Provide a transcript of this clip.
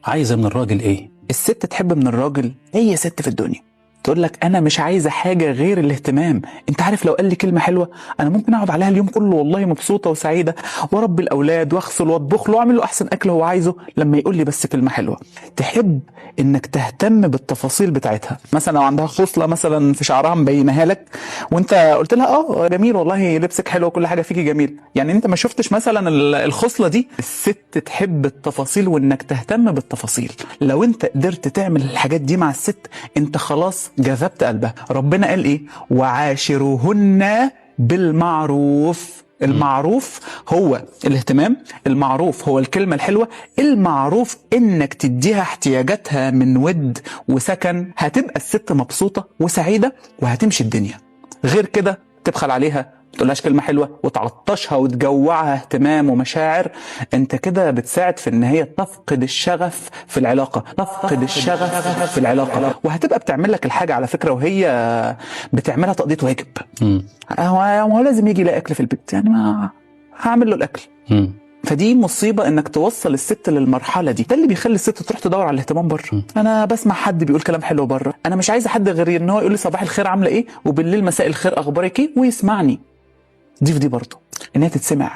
عايزة من الراجل ايه؟ الست تحب من الراجل اي ست في الدنيا تقول لك انا مش عايزه حاجه غير الاهتمام. انت عارف لو قال لي كلمه حلوه انا ممكن اقعد عليها اليوم كله والله مبسوطه وسعيده، واربي الاولاد واغسل واطبخ له واعمل له احسن اكل هو عايزه لما يقول لي بس كلمه حلوه. تحب انك تهتم بالتفاصيل بتاعتها، مثلا لو عندها خصله مثلا في شعرها مبينها لك وانت قلت لها اه جميل والله لبسك حلو وكل حاجه فيكي جميل، يعني انت ما شفتش مثلا الخصله دي. الست تحب التفاصيل وانك تهتم بالتفاصيل. لو انت قدرت تعمل الحاجات دي مع الست انت خلاص جذبت قلبها. ربنا قال ايه؟ وعاشروهن بالمعروف. المعروف هو الاهتمام، المعروف هو الكلمة الحلوة، المعروف انك تديها احتياجاتها من ود وسكن. هتبقى الست مبسوطة وسعيدة وهتمشي الدنيا. غير كده تبخل عليها، تقولهاش كلمة حلوة وتعطشها وتجوعها اهتمام ومشاعر، انت كده بتساعد في ان هي تفقد الشغف في العلاقة، تفقد الشغف في العلاقة. وهتبقى بتعمل لك الحاجة على فكرة وهي بتعملها تقضية واجب. هو لازم يجي يلاقي اكل في البيت، يعني ما هعمل له الاكل. فدي مصيبه انك توصل الست للمرحله دي. ده اللي بيخلي الست تروح تدور على الاهتمام بره. انا بسمع حد بيقول كلام حلو بره، انا مش عايزه حد غير ان هو يقول لي صباح الخير عامله ايه وبالليل مساء الخير اخبارك ايه ويسمعني. دي في دي برضه ان هي تتسمع.